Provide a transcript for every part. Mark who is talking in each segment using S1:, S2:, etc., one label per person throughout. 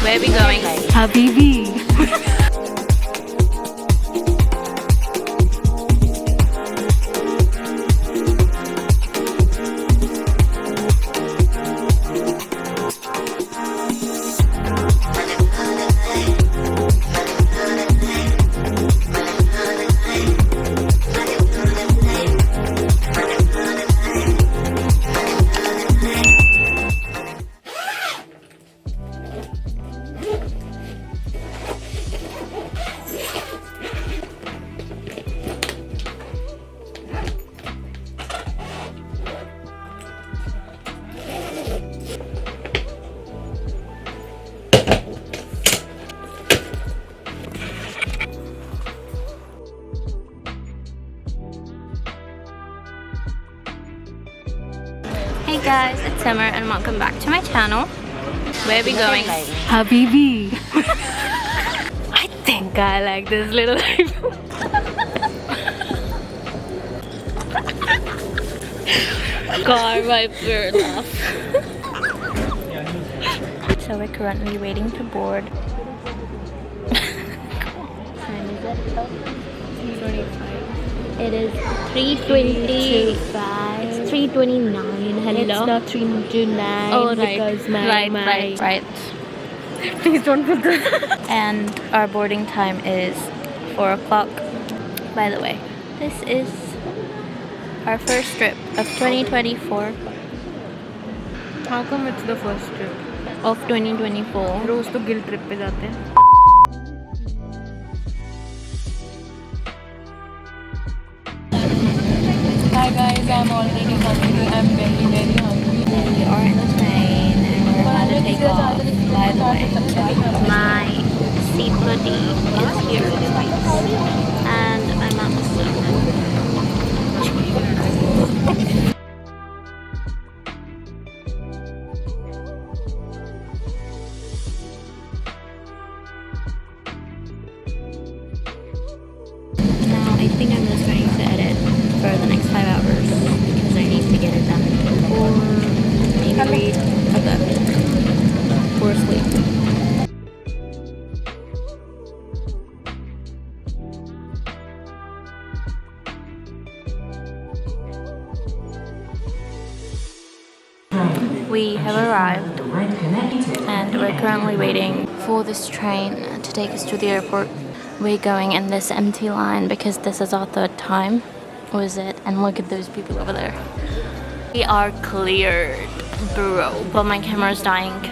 S1: Where are we going?
S2: Habibi.
S1: Hey guys, it's Simar and welcome back to my channel. Where are we going?
S2: Habibi. I think I like this little
S1: car viper laugh. So we're currently waiting to board. Time is it? 3:25. It is 3:20. It's 3:29. Hello.
S2: It's not 3:29.
S1: Oh, right.
S2: Because
S1: Right.
S2: Please don't put this.
S1: And our boarding time is 4 o'clock. By the way, this is our first trip of 2024.
S2: How come it's the first trip?
S1: Of 2024.
S2: रोज तो guilt trip पे जाते हैं. Hi guys, I'm already hungry. I'm very hungry.
S1: We are in the plane and we're about to take off. By the way, my seat buddy is here and I'm not Now I think I'm just going to edit for the next 5 hours because I need to get it done or maybe read a book or sleep. We have arrived and we're currently waiting for this train to take us to the airport. We're going in this empty line because this is our third time. Was it? And look at those people over there. We are cleared, bro, but my camera's dying.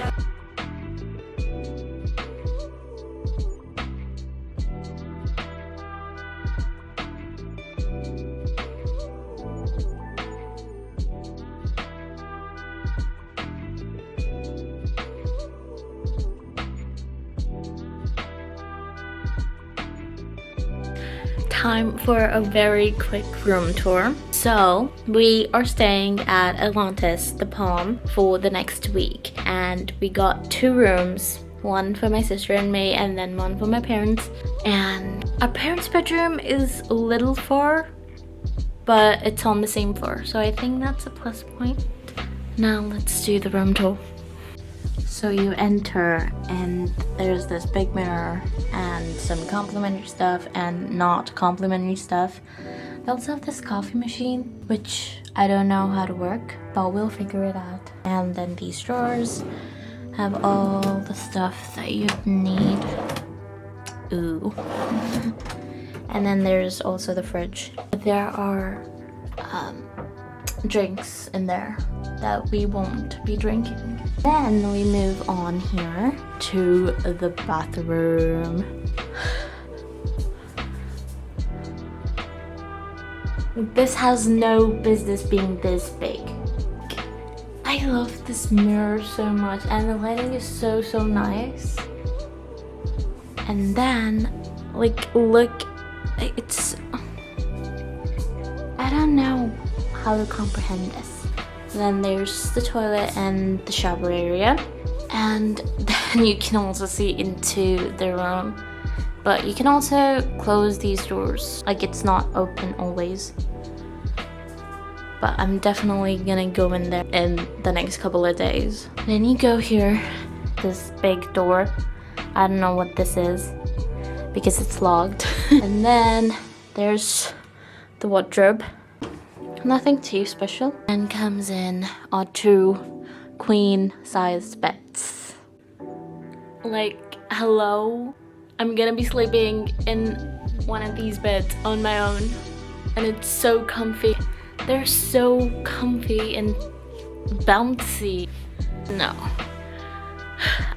S1: Time for a very quick room tour. So we are staying at Atlantis, the Palm, for the next week, and we got 2 rooms, one for my sister and me and then one for my parents. And our parents' bedroom is a little far, but it's on the same floor, so I think that's a plus point. Now let's do the room tour. So you enter and there's this big mirror and some complimentary stuff and not complimentary stuff. They also have this coffee machine, which I don't know how to work, but we'll figure it out. And then these drawers have all the stuff that you'd need. Ooh. And then there's also the fridge. There are drinks in there that we won't be drinking. Then we move on here to the bathroom. This has no business being this big. I love this mirror so much and the lighting is so nice. And then like look, it's, I don't know how to comprehend this. Then there's the toilet and the shower area, and then you can also see into the room, but you can also close these doors, like it's not open always. But I'm definitely gonna go in there in the next couple of days. Then you go here this big door. I don't know what this is because it's locked. And then there's the wardrobe. Nothing too special. And comes in our 2 queen-sized beds. Like, hello? I'm gonna be sleeping in one of these beds on my own. And it's so comfy. They're so comfy and bouncy. No.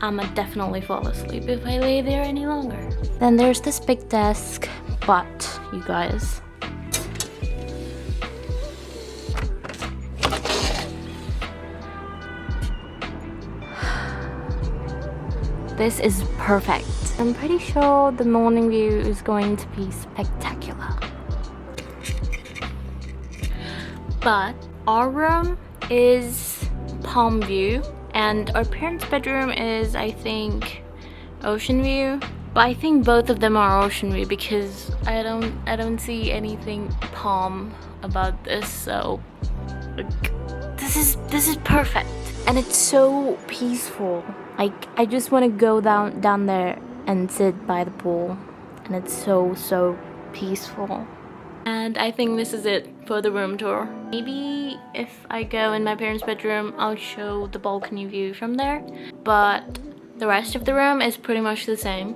S1: I'ma definitely fall asleep if I lay there any longer. Then there's this big desk, but you guys, this is perfect. I'm pretty sure the morning view is going to be spectacular. But our room is palm view and our parents' bedroom is, I think, ocean view. But I think both of them are ocean view because I don't see anything palm about this. So like, this is perfect. And it's so peaceful. Like, I just want to go down there and sit by the pool. And it's so peaceful. And I think this is it for the room tour. Maybe if I go in my parents' bedroom, I'll show the balcony view from there. But the rest of the room is pretty much the same.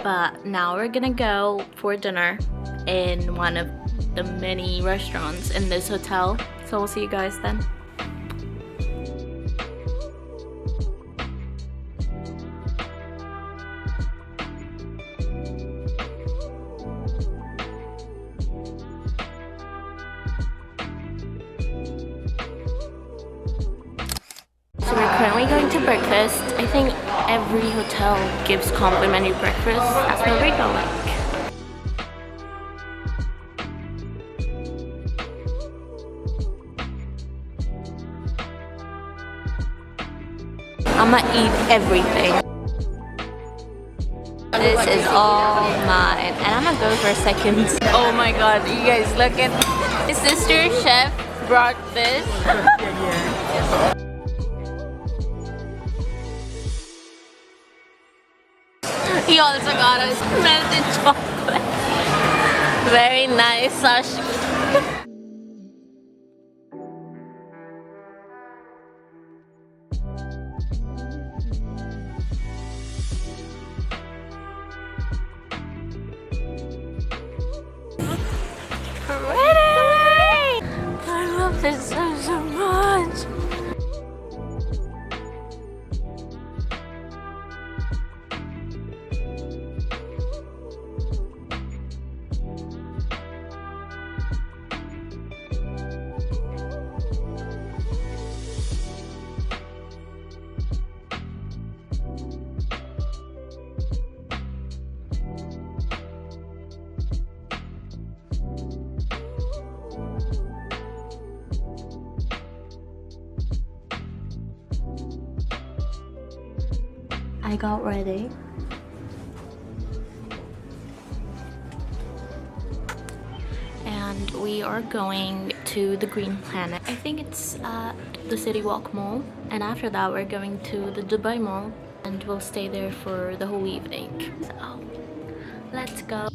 S1: But now we're gonna go for dinner in one of the many restaurants in this hotel. So we'll see you guys then. So we're currently going to breakfast. I think every hotel gives complimentary breakfast. That's where we're going. I'ma eat everything. This is all mine. And I'm gonna go for seconds. Oh my god, you guys look at his sister chef brought this. He also got us melted chocolate. Very nice, Sashi. Pretty! I love this so much. I got ready. And we are going to the Green Planet. I think it's at the City Walk Mall. And after that we're going to the Dubai Mall. And we'll stay there for the whole evening. So, let's go.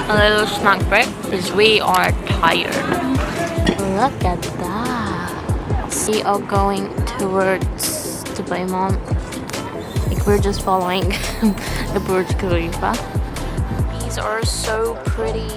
S2: a little snack break because we are tired.
S1: Look at that. We are going towards Dubai Mall. Like we're just following the Burj Khalifa. These are so pretty.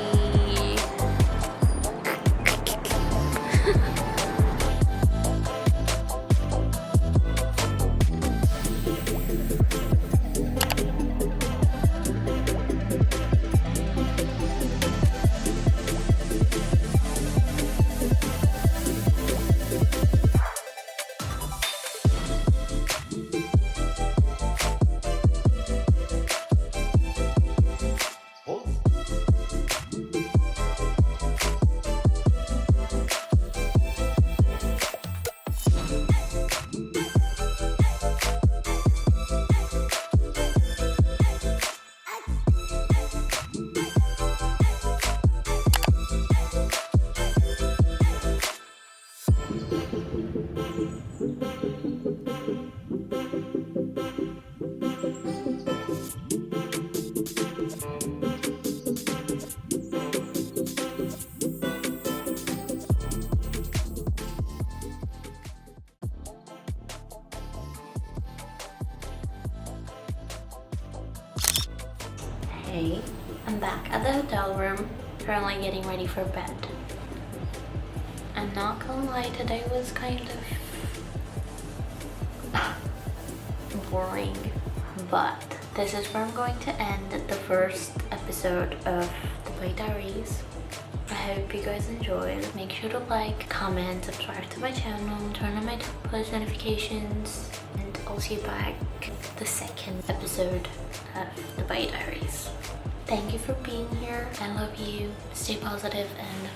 S1: Hey, I'm back at the hotel room, currently getting ready for bed. I'm not gonna lie, today was kind of boring, but this is where I'm going to end the first episode of DUBAI Diaries. I hope you guys enjoyed. Make sure to like, comment, subscribe to my channel, turn on my post notifications, and I'll see you back the second episode of DUBAI Diaries. Thank you for being here. I love you. Stay positive and